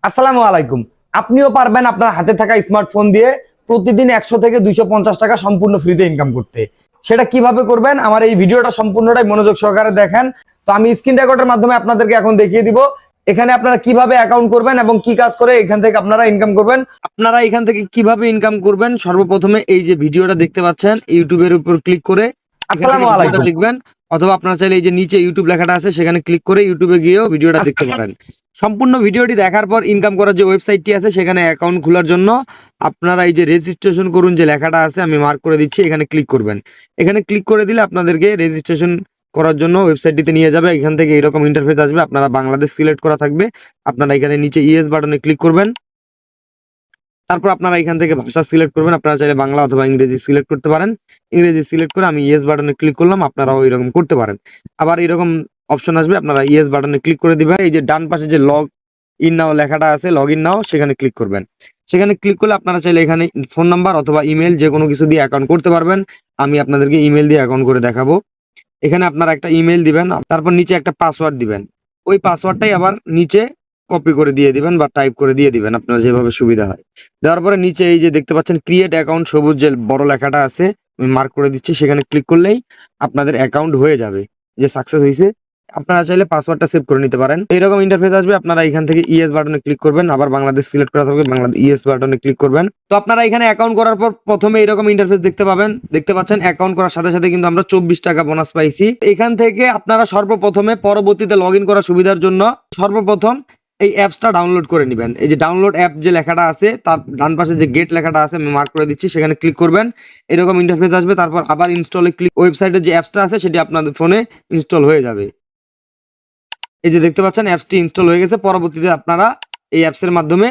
আসসালামু আলাইকুম। আপনিও পারবেন আপনার হাতে থাকা স্মার্টফোন দিয়ে প্রতিদিন 100 থেকে 250 টাকা সম্পূর্ণ ফ্রিতে ইনকাম করতে। সেটা কিভাবে করবেন আমার এই ভিডিওটা সম্পূর্ণটাই মনোযোগ সহকারে দেখেন। তো আমি স্ক্রিন রেকর্ডের মাধ্যমে আপনাদেরকে এখন দেখিয়ে দিব এখানে আপনারা কিভাবে অ্যাকাউন্ট করবেন এবং কি কাজ করে এখান থেকে আপনারা ইনকাম করবেন। আপনারা এখান থেকে কিভাবে ইনকাম করবেন, সর্বপ্রথমে এই যে ভিডিওটা দেখতে পাচ্ছেন ইউটিউবের উপর ক্লিক করে আসসালামু আলাইকুম লিখবেন, অথবা আপনারা চাইলে এই যে নিচে ইউটিউব লেখাটা আছে সেখানে ক্লিক করে ইউটিউবে গিয়েও ভিডিওটা দেখতে পারেন। সম্পূর্ণ ভিডিওটি দেখার পর ইনকাম করার যে ওয়েবসাইটটি আছে সেখানে অ্যাকাউন্ট খোলার জন্য আপনারা এই যে রেজিস্ট্রেশন করুন যে লেখাটা আছে আমি মার্ক করে দিচ্ছি, এখানে ক্লিক করবেন। এখানে ক্লিক করে দিলে আপনাদেরকে রেজিস্ট্রেশন করার জন্য ওয়েবসাইটটিতে নিয়ে যাবে। এখান থেকে এরকম ইন্টারফেস আসবে, আপনারা বাংলাদেশ সিলেক্ট করা থাকবে। আপনারা এখানে নিচে ইয়েস বাটনে ক্লিক করবেন। তারপর আপনারা এখান থেকে ভাষা সিলেক্ট করবেন, আপনারা চাইলে বাংলা অথবা ইংরেজি সিলেক্ট করতে পারেন। ইংরেজি সিলেক্ট করে আমি ইয়েস বাটনে ক্লিক করলাম, আপনারাও এরকম করতে পারেন। আবার এরকম অপশন আসবে, আপনারা ইয়েস বাটনে ক্লিক করে দিবেন। এই যে ডান পাশে যে লগ ইন নাও লেখাটা আছে, লগ ইন নাও, সেখানে ক্লিক করবেন। সেখানে ক্লিক করলে আপনারা চাইলে এখানে ফোন নাম্বার অথবা ইমেল যে কোনো কিছু দিয়ে অ্যাকাউন্ট করতে পারবেন। আমি আপনাদেরকে ইমেল দিয়ে অ্যাকাউন্ট করে দেখাবো। এখানে আপনারা একটা ইমেল দিবেন, তারপর নিচে একটা পাসওয়ার্ড দিবেন। ওই পাসওয়ার্ডটাই আবার নিচে কপি করে দিয়ে দিবেন বা টাইপ করে দিয়ে দিবেন, আপনার যেভাবে সুবিধা হয়। দেওয়ার পরে নিচে এই যে দেখতে পাচ্ছেন ক্রিয়েট অ্যাকাউন্ট সবুজ যে বড় লেখাটা আছে আমি মার্ক করে দিচ্ছি, সেখানে ক্লিক করলেই আপনাদের অ্যাকাউন্ট হয়ে যাবে, যে সাকসেস হয়েছে। আপনারা চাইলে পাসওয়ার্ডটা সেভ করে নিতে পারেন। এইরকম ইন্টারফেস আসবে, আপনারা এখান থেকে ইয়েস বাটনে ক্লিক করবেন, আবার বাংলাদেশ সিলেক্ট করা থাকবে, বাংলাদেশ ইয়েস বাটনে ক্লিক করবেন। তো আপনারা এখানে অ্যাকাউন্ট করার পর প্রথমে এরকম ইন্টারফেস দেখতে পাচ্ছেন অ্যাকাউন্ট করার সাথে সাথে কিন্তু আমরা 24 টাকা বোনাস পাইছি। এখান থেকে আপনারা সর্বপ্রথমে পরবর্তীতে লগ ইন করার সুবিধার জন্য সর্বপ্রথম এই অ্যাপসটা ডাউনলোড করে নেবেন। এই যে ডাউনলোড অ্যাপ যে লেখাটা আছে তার ডান পাশে যে গেট লেখাটা আছে আমি মার্ক করে দিচ্ছি, সেখানে ক্লিক করবেন। এরকম ইন্টারফেস আসবে, তারপর আবার ইনস্টলে ক্লিক, ওয়েবসাইটের যে অ্যাপসটা আছে সেটি আপনাদের ফোনে ইনস্টল হয়ে যাবে। এই যে দেখতে পাচ্ছেন অ্যাপসটি ইনস্টল হয়ে গেছে। পরবর্তীতে আপনারা এই অ্যাপসের মাধ্যমে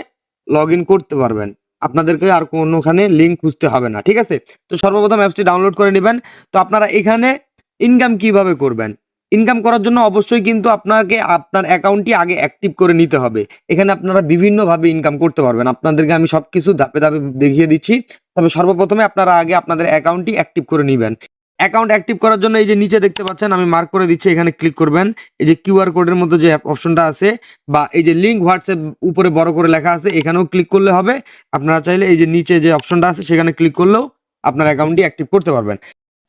লগ ইন করতে পারবেন, আপনাদেরকে আর কোনোখানে লিঙ্ক খুঁজতে হবে না, ঠিক আছে। তো সর্বপ্রথম অ্যাপসটি ডাউনলোড করে নেবেন। তো আপনারা এখানে ইনকাম কিভাবে করবেন, ইনকাম করার জন্য অবশ্যই কিন্তু আপনাকে আপনার অ্যাকাউন্টটি আগে অ্যাক্টিভ করে নিতে হবে। এখানে আপনারা বিভিন্নভাবে ইনকাম করতে পারবেন, আপনাদেরকে আমি সবকিছু ধাপে ধাপে দেখিয়ে দিচ্ছি। তবে সর্বপ্রথমে আপনারা আগে আপনাদের অ্যাকাউন্টটি অ্যাক্টিভ করে নেবেন। অ্যাকাউন্ট অ্যাক্টিভ করার জন্য এই যে নিচে দেখতে পাচ্ছেন আমি মার্ক করে দিচ্ছি, এখানে ক্লিক করবেন। এই যে কিউআর কোডের মতো যে অপশনটা আছে বা এই যে লিঙ্ক হোয়াটসঅ্যাপ উপরে বড় করে লেখা আছে এখানেও ক্লিক করলে হবে। আপনারা চাইলে এই যে নিচে যে অপশনটা আছে সেখানে ক্লিক করলেও আপনার অ্যাকাউন্টটি অ্যাক্টিভ করতে পারবেন।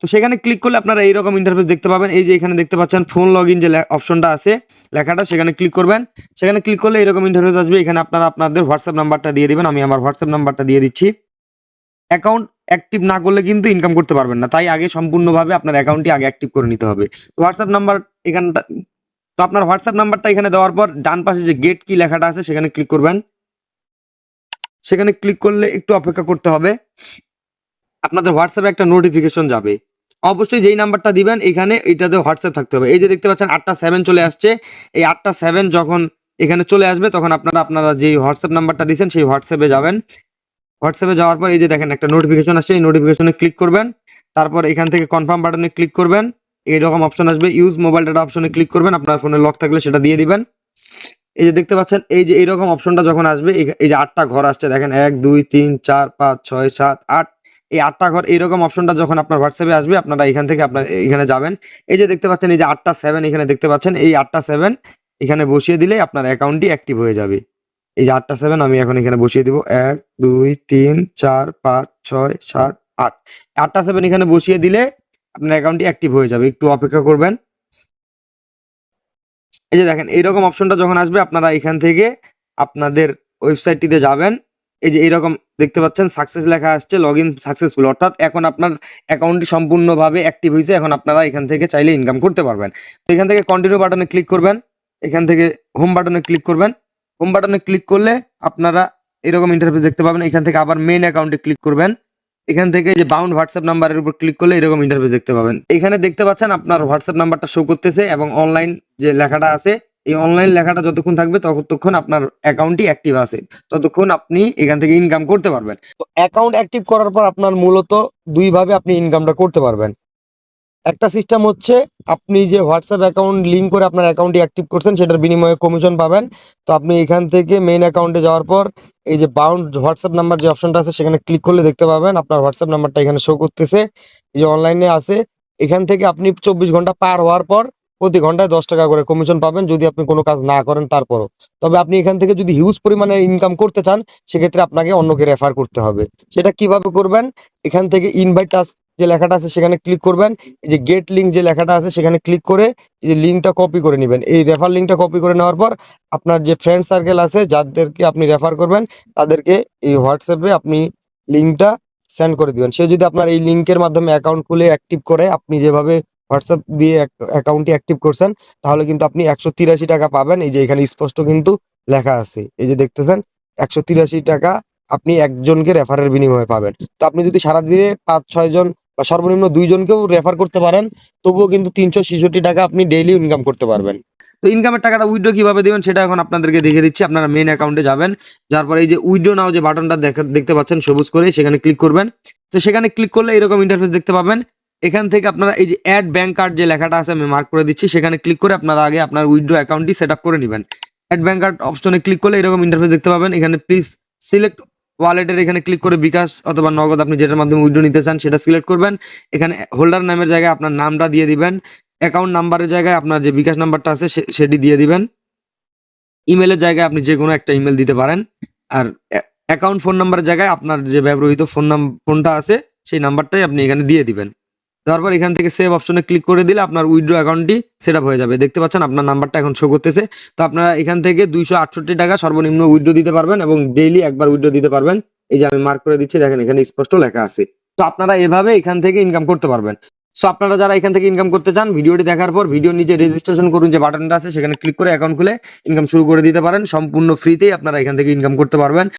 তো সেখানে ক্লিক করলে আপনারা এইরকম ইন্টারফেস দেখতে পাবেন। এই যে এখানে দেখতে পাচ্ছেন ফোন লগ ইন যে অপশনটা আছে লেখাটা, সেখানে ক্লিক করবেন। সেখানে ক্লিক করলে এরকম ইন্টারফেস আসবে। এখানে আপনারা আপনাদের হোয়াটসঅ্যাপ নাম্বারটা দিয়ে দিবেন, আমি আমার হোয়াটসঅ্যাপ নাম্বারটা দিয়ে দিচ্ছি। অ্যাকাউন্ট অ্যাক্টিভ না করলে কিন্তু ইনকাম করতে পারবেন না, তাই আগে সম্পূর্ণভাবে আপনার অ্যাকাউন্টটি আগে অ্যাক্টিভ করে নিতে হবে। হোয়াটসঅ্যাপ নাম্বার এখানটা, তো আপনার হোয়াটসঅ্যাপ নাম্বারটা এখানে দেওয়ার পর ডান পাশে যে গেট কি লেখাটা আছে সেখানে ক্লিক করবেন। সেখানে ক্লিক করলে একটু অপেক্ষা করতে হবে, আপনাদের হোয়াটসঅ্যাপে একটা নোটিফিকেশন যাবে। অবশ্যই যেই নাম্বারটা দিবেন এখানে এটাতে হোয়াটসঅ্যাপ থাকতে হবে। এই যে দেখতে পাচ্ছেন 8টা 7 চলে আসছে, এই 8টা 7 যখন এখানে চলে আসবে তখন আপনারা যে হোয়াটসঅ্যাপ নাম্বারটা দিয়েছেন সেই হোয়াটসঅ্যাপে যাবেন। হোয়াটসঅ্যাপে যাওয়ার পর এই যে দেখেন একটা নোটিফিকেশন আসছে, এই নোটিফিকেশনে ক্লিক করবেন। তারপর এখান থেকে কনফার্ম বাটনে ক্লিক করবেন। এইরকম অপশন আসবে, ইউজ মোবাইল ডাটা অপশনে ক্লিক করবেন, আপনার ফোনে লক থাকলে সেটা দিয়ে দিবেন। এই যে দেখতে পাচ্ছেন এই যে এইরকম অপশনটা যখন আসবে এই যে 8টা ঘর আসছে দেখেন, 1 2 3 4 5 6 7 8, এই 8টা ঘর এইরকম অপশনটা যখন আপনার হোয়াটসঅ্যাপে আসবে আপনারা এখান থেকে আপনার এখানে যাবেন। এই যে দেখতে পাচ্ছেন এই যে 8টা 7 এখানে দেখতে পাচ্ছেন, এই 8টা 7 এখানে বসিয়ে দিলেই আপনার অ্যাকাউন্টটি অ্যাক্টিভ হয়ে যাবে। এই যে 8টা 7 আমি এখন এখানে বসিয়ে দিব, 1 2 3 4 5 6 7 8, 8টা 7 এখানে বসিয়ে দিলে আপনার অ্যাকাউন্টটি অ্যাক্টিভ হয়ে যাবে। একটু অপেক্ষা করবেন। এই যে দেখেন এইরকম অপশনটা যখন আসবে আপনারা এখান থেকে আপনাদের ওয়েবসাইটটিতে যাবেন। এই যে এইরকম দেখতে পাচ্ছেন সাকসেস লেখা আসছে, লগ ইন সাকসেসফুল, অর্থাৎ এখন আপনার অ্যাকাউন্টটি সম্পূর্ণভাবে অ্যাক্টিভ হয়েছে। এখন আপনারা এখান থেকে চাইলে ইনকাম করতে পারবেন। তো এখান থেকে কন্টিনিউ বাটনে ক্লিক করবেন, এখান থেকে হোম বাটনে ক্লিক করবেন। হোম বাটনে ক্লিক করলে আপনারা এরকম ইন্টারফেস দেখতে পাবেন। এখান থেকে আবার মেইন অ্যাকাউন্টে ক্লিক করবেন। এখান থেকে যে বাউন্ড হোয়াটসঅ্যাপ নাম্বারের উপর ক্লিক করলে এরকম ইন্টারফেস দেখতে পাবেন। এখানে দেখতে পাচ্ছেন আপনার হোয়াটসঅ্যাপ নাম্বারটা শো করতেছে এবং অনলাইন যে লেখাটা আছে, এই অনলাইন লেখাটা যতক্ষণ থাকবে ততক্ষণ আপনার অ্যাকাউন্টটি অ্যাক্টিভ আছে, ততক্ষণ আপনি এখান থেকে ইনকাম করতে পারবেন। তো অ্যাকাউন্ট অ্যাক্টিভ করার পর আপনার মূলত দুইভাবে আপনি ইনকামটা করতে পারবেন। একটা সিস্টেম হচ্ছে আপনি যে হোয়াটসঅ্যাপ অ্যাকাউন্ট লিঙ্ক করে আপনার অ্যাকাউন্টটি অ্যাক্টিভ করছেন সেটার বিনিময়ে কমিশন পাবেন। তো আপনি এখান থেকে মেইন অ্যাকাউন্টে যাওয়ার পর এই যে বাউন্ড হোয়াটসঅ্যাপ নাম্বার যে অপশনটা আছে সেখানে ক্লিক করলে দেখতে পাবেন আপনার হোয়াটসঅ্যাপ নাম্বারটা এখানে শো করতেছে, এই যে অনলাইনে আছে। এখান থেকে আপনি 24 ঘন্টা পার হওয়ার পর প্রতি ঘন্টায় 10 টাকা করে কমিশন পাবেন যদি আপনি কোনো কাজ না করেন তারপরও। তবে আপনি এখান থেকে যদি হিউজ পরিমাণে ইনকাম করতে চান সেক্ষেত্রে আপনাকে অন্যকে রেফার করতে হবে। সেটা কিভাবে করবেন, এখান থেকে ইনভাইট টাস্ক যে লেখাটা আছে সেখানে ক্লিক করবেন, এই যে গেট লিঙ্ক যে লেখাটা আছে সেখানে ক্লিক করে এই যে লিঙ্কটা কপি করে নেবেন। এই রেফার লিঙ্কটা কপি করে নেওয়ার পর আপনার যে ফ্রেন্ড সার্কেল আছে যাদেরকে আপনি রেফার করবেন তাদেরকে এই হোয়াটসঅ্যাপে আপনি লিঙ্কটা সেন্ড করে দিবেন। সে যদি আপনার এই লিঙ্কের মাধ্যমে অ্যাকাউন্ট খুলে অ্যাক্টিভ করে, আপনি যেভাবে হোয়াটসঅ্যাপ দিয়ে অ্যাকাউন্টটি অ্যাক্টিভ করছেন, তাহলে কিন্তু আপনি 183 টাকা পাবেন। এই যে এখানে স্পষ্ট কিন্তু লেখা আছে, এই যে দেখতেছেন 183 টাকা আপনি একজনকে রেফারের বিনিময়ে পাবেন। তো আপনি যদি সারাদিনে 5-6 জন বা সর্বনিম্ন 2 জনকেও রেফার করতে পারেন, তবুও কিন্তু 366 টাকা আপনি ডেইলি ইনকাম করতে পারবেন। তো ইনকামের টাকাটা উইথড্র কিভাবে দিবেন সেটা এখন আপনাদেরকে দেখে দিচ্ছি। আপনারা মেইন অ্যাকাউন্টে যাবেন, যার পরে এই যে উইথড্র নাও যে বাটনটা দেখতে পাচ্ছেন সবুজ করে, সেখানে ক্লিক করবেন। তো সেখানে ক্লিক করলে এরকম ইন্টারফেস দেখতে পাবেন। এখান থেকে আপনারা এই যে অ্যাড ব্যাংক কার্ড যে লেখাটা আছে আমি মার্ক করে দিচ্ছি, সেখানে ক্লিক করে আপনারা আগে আপনার উইথড্র অ্যাকাউন্টটি সেট আপ করে নেবেন। অ্যাড ব্যাংক কার্ড অপশনে ক্লিক করলে এরকম ইন্টারফেস দেখতে পাবেন। এখানে প্লিজ সিলেক্ট ওয়ালেটের এখানে ক্লিক করে বিকাশ অথবা নগদ আপনি যেটার মাধ্যমে উইথড্র নিতে চান সেটা সিলেক্ট করবেন। এখানে হোল্ডার নামের জায়গায় আপনার নামটা দিয়ে দিবেন। অ্যাকাউন্ট নাম্বারের জায়গায় আপনার যে বিকাশ নাম্বারটা আছে সেটি দিয়ে দিবেন। ইমেলের জায়গায় আপনি যে কোনো একটা ইমেল দিতে পারেন। আর অ্যাকাউন্ট ফোন নাম্বারের জায়গায় আপনার যে ব্যবহৃত ফোনটা আছে সেই নাম্বারটাই আপনি এখানে দিয়ে দিবেন। তারপর এখান থেকে সেভ অপশনে ক্লিক করে দিলে আপনার উইথড্র অ্যাকাউন্টটি সেট আপ হয়ে যাবে। দেখতে পাচ্ছেন আপনার নাম্বারটা এখন শো করতেছে। তো আপনারা এখান থেকে 268 টাকা সর্বনিম্ন উইথড্র দিতে পারবেন এবং ডেইলি একবার উইথড্র দিতে পারবেন। এই যে আমি মার্ক করে দিচ্ছি, দেখেন এখানে স্পষ্ট লেখা আছে। তো আপনারা এভাবে এখান থেকে ইনকাম করতে পারবেন। সো আপনারা যারা এখান থেকে ইনকাম করতে চান, ভিডিওটি দেখার পর ভিডিও নিচে রেজিস্ট্রেশন করুন যে বাটনটা আছে সেখানে ক্লিক করে অ্যাকাউন্ট খুলে ইনকাম শুরু করে দিতে পারেন। সম্পূর্ণ ফ্রিতেই আপনারা এখান থেকে ইনকাম করতে পারবেন।